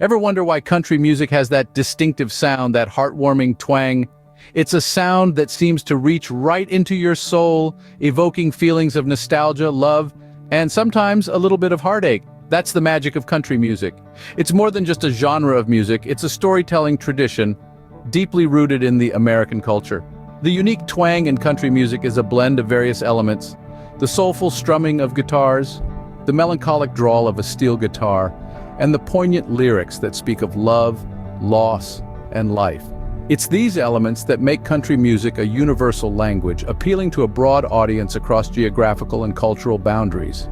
Ever wonder why country music has that distinctive sound, that heartwarming twang? It's a sound that seems to reach right into your soul, evoking feelings of nostalgia, love, and sometimes a little bit of heartache. That's the magic of country music. It's more than just a genre of music, it's a storytelling tradition, deeply rooted in the American culture. The unique twang in country music is a blend of various elements: the soulful strumming of guitars, the melancholic drawl of a steel guitar, and the poignant lyrics that speak of love, loss, and life. It's these elements that make country music a universal language, appealing to a broad audience across geographical and cultural boundaries.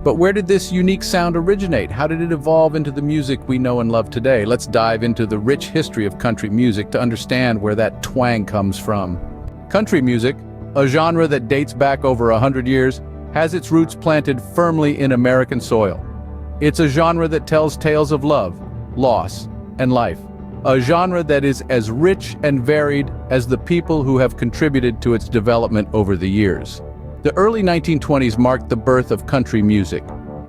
But where did this unique sound originate? How did it evolve into the music we know and love today? Let's dive into the rich history of country music to understand where that twang comes from. Country music, a genre that dates back over 100 years, has its roots planted firmly in American soil. It's a genre that tells tales of love, loss, and life. A genre that is as rich and varied as the people who have contributed to its development over the years. The early 1920s marked the birth of country music.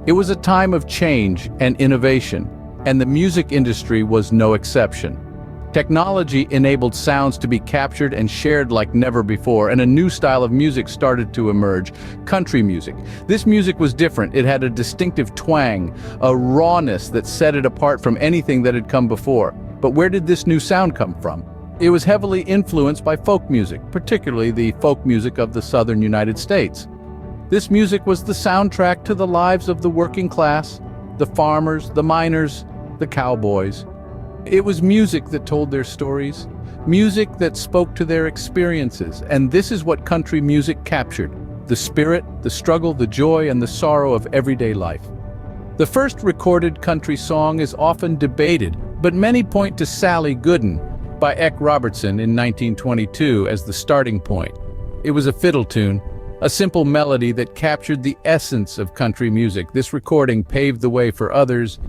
It was a time of change and innovation, and the music industry was no exception. Technology enabled sounds to be captured and shared like never before, and a new style of music started to emerge: country music. This music was different. It had a distinctive twang, a rawness that set it apart from anything that had come before. But where did this new sound come from? It was heavily influenced by folk music, particularly the folk music of the southern United States. This music was the soundtrack to the lives of the working class, the farmers, the miners, the cowboys. It was music that told their stories, music that spoke to their experiences, and this is what country music captured: the spirit, the struggle, the joy, and the sorrow of everyday life. The first recorded country song is often debated, but many point to Sally Gooden by Eck Robertson in 1922 as the starting point. It was a fiddle tune, a simple melody that captured the essence of country music. This recording paved the way for others,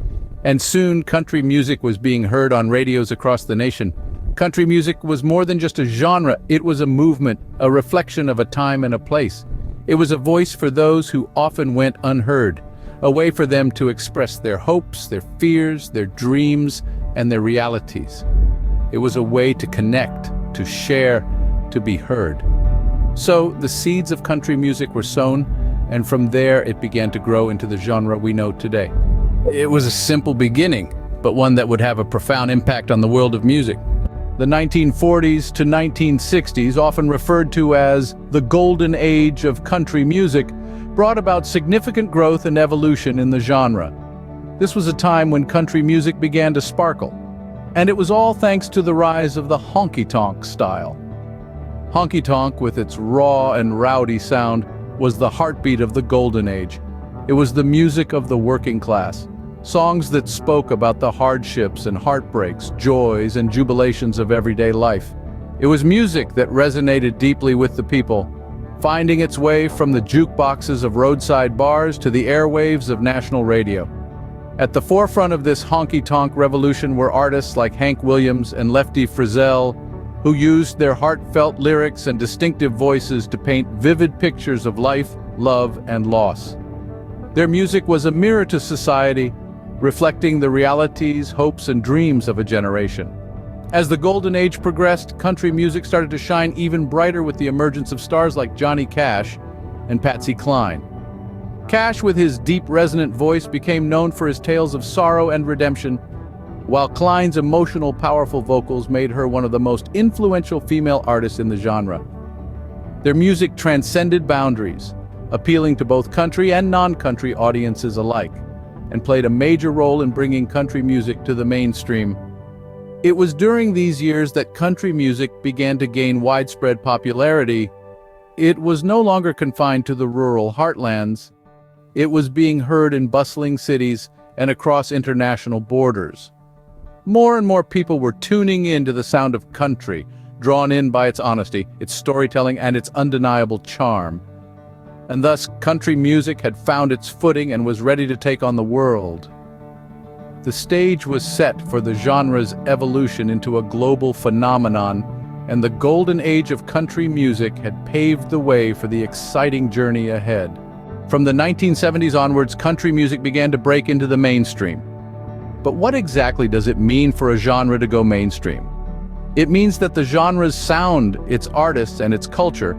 and soon country music was being heard on radios across the nation. Country music was more than just a genre, it was a movement, a reflection of a time and a place. It was a voice for those who often went unheard, a way for them to express their hopes, their fears, their dreams, and their realities. It was a way to connect, to share, to be heard. So the seeds of country music were sown, and from there it began to grow into the genre we know today. It was a simple beginning, but one that would have a profound impact on the world of music. The 1940s to 1960s, often referred to as the golden age of country music, brought about significant growth and evolution in the genre. This was a time when country music began to sparkle, and it was all thanks to the rise of the honky tonk style. Honky tonk, with its raw and rowdy sound, was the heartbeat of the golden age. It was the music of the working class. Songs that spoke about the hardships and heartbreaks, joys and jubilations of everyday life. It was music that resonated deeply with the people, finding its way from the jukeboxes of roadside bars to the airwaves of national radio. At the forefront of this honky-tonk revolution were artists like Hank Williams and Lefty Frizzell, who used their heartfelt lyrics and distinctive voices to paint vivid pictures of life, love, and loss. Their music was a mirror to society, reflecting the realities, hopes, and dreams of a generation. As the golden age progressed, country music started to shine even brighter with the emergence of stars like Johnny Cash and Patsy Cline. Cash, with his deep, resonant voice, became known for his tales of sorrow and redemption, while Cline's emotional, powerful vocals made her one of the most influential female artists in the genre. Their music transcended boundaries, appealing to both country and non-country audiences alike, and played a major role in bringing country music to the mainstream. It was during these years that country music began to gain widespread popularity. It was no longer confined to the rural heartlands. It was being heard in bustling cities and across international borders. More and more people were tuning in to the sound of country, drawn in by its honesty, its storytelling, and its undeniable charm. And thus, country music had found its footing and was ready to take on the world. The stage was set for the genre's evolution into a global phenomenon, and the golden age of country music had paved the way for the exciting journey ahead. From the 1970s onwards, country music began to break into the mainstream. But what exactly does it mean for a genre to go mainstream? It means that the genre's sound, its artists, and its culture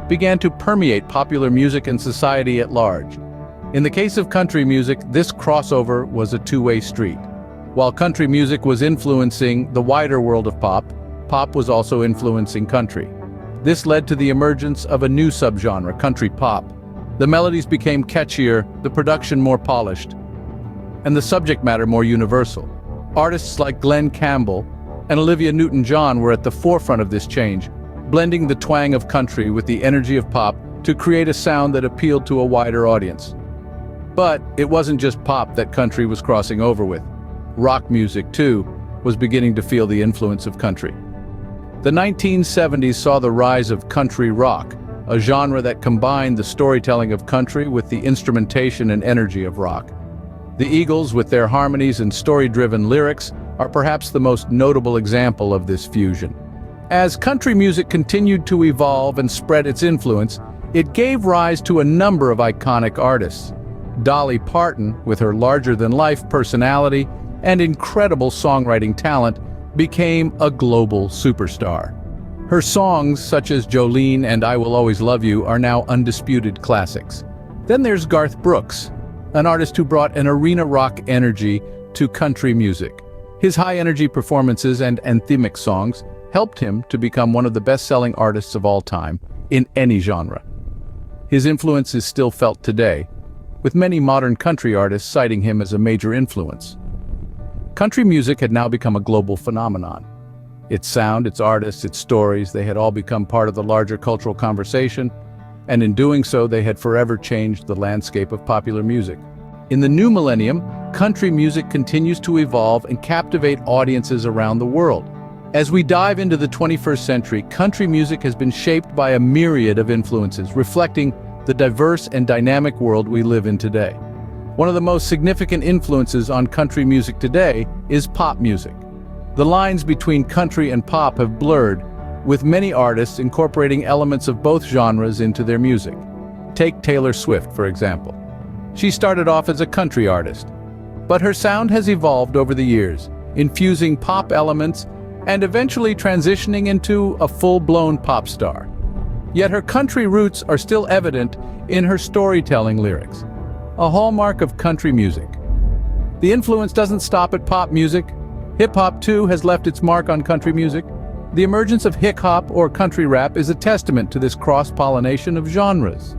began to permeate popular music and society at large. In the case of country music, this crossover was a two-way street. While country music was influencing the wider world of pop, pop was also influencing country. This led to the emergence of a new subgenre, country pop. The melodies became catchier, the production more polished, and the subject matter more universal. Artists like Glenn Campbell and Olivia Newton-John were at the forefront of this change, blending the twang of country with the energy of pop to create a sound that appealed to a wider audience. But it wasn't just pop that country was crossing over with. Rock music, too, was beginning to feel the influence of country. The 1970s saw the rise of country rock, a genre that combined the storytelling of country with the instrumentation and energy of rock. The Eagles, with their harmonies and story-driven lyrics, are perhaps the most notable example of this fusion. As country music continued to evolve and spread its influence, it gave rise to a number of iconic artists. Dolly Parton, with her larger-than-life personality and incredible songwriting talent, became a global superstar. Her songs, such as Jolene and I Will Always Love You, are now undisputed classics. Then there's Garth Brooks, an artist who brought an arena rock energy to country music. His high-energy performances and anthemic songs helped him to become one of the best-selling artists of all time in any genre. His influence is still felt today, with many modern country artists citing him as a major influence. Country music had now become a global phenomenon. Its sound, its artists, its stories, they had all become part of the larger cultural conversation, and in doing so, they had forever changed the landscape of popular music. In the new millennium, country music continues to evolve and captivate audiences around the world. As we dive into the 21st century, country music has been shaped by a myriad of influences, reflecting the diverse and dynamic world we live in today. One of the most significant influences on country music today is pop music. The lines between country and pop have blurred, with many artists incorporating elements of both genres into their music. Take Taylor Swift, for example. She started off as a country artist, but her sound has evolved over the years, infusing pop elements and eventually transitioning into a full-blown pop star. Yet her country roots are still evident in her storytelling lyrics, a hallmark of country music. The influence doesn't stop at pop music. Hip-hop, too, has left its mark on country music. The emergence of hip-hop or country rap is a testament to this cross-pollination of genres.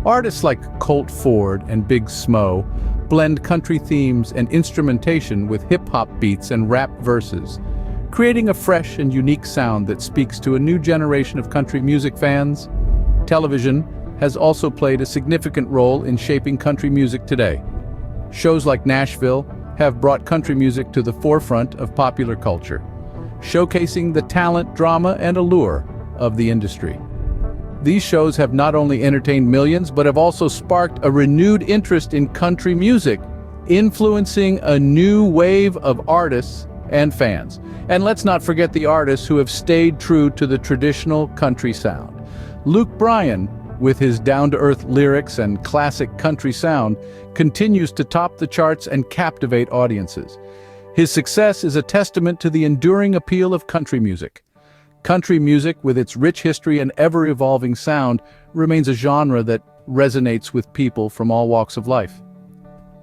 Artists like Colt Ford and Big Smo blend country themes and instrumentation with hip-hop beats and rap verses, creating a fresh and unique sound that speaks to a new generation of country music fans. Television has also played a significant role in shaping country music today. Shows like Nashville have brought country music to the forefront of popular culture, showcasing the talent, drama, and allure of the industry. These shows have not only entertained millions, but have also sparked a renewed interest in country music, influencing a new wave of artists and fans. And let's not forget the artists who have stayed true to the traditional country sound. Luke Bryan, with his down-to-earth lyrics and classic country sound, continues to top the charts and captivate audiences. His success is a testament to the enduring appeal of country music. Country music, with its rich history and ever-evolving sound, remains a genre that resonates with people from all walks of life.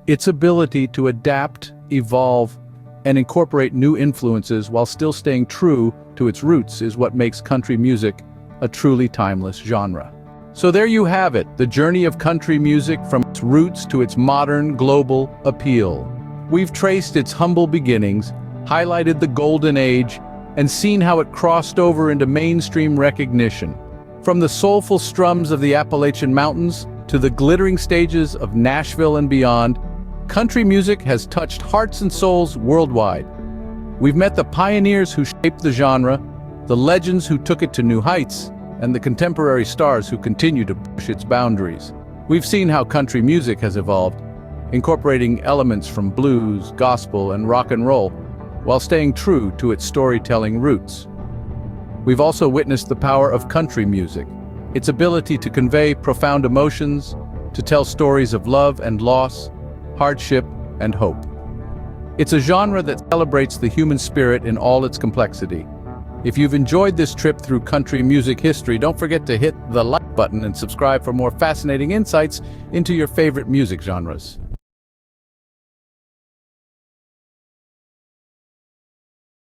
Its ability to adapt, evolve, and incorporate new influences while still staying true to its roots is what makes country music a truly timeless genre. So there you have it, the journey of country music from its roots to its modern, global appeal. We've traced its humble beginnings, highlighted the golden age, and seen how it crossed over into mainstream recognition. From the soulful strums of the Appalachian Mountains to the glittering stages of Nashville and beyond, country music has touched hearts and souls worldwide. We've met the pioneers who shaped the genre, the legends who took it to new heights, and the contemporary stars who continue to push its boundaries. We've seen how country music has evolved, incorporating elements from blues, gospel, and rock and roll, while staying true to its storytelling roots. We've also witnessed the power of country music, its ability to convey profound emotions, to tell stories of love and loss, hardship and hope. It's a genre that celebrates the human spirit in all its complexity. If you've enjoyed this trip through country music history, don't forget to hit the like button and subscribe for more fascinating insights into your favorite music genres.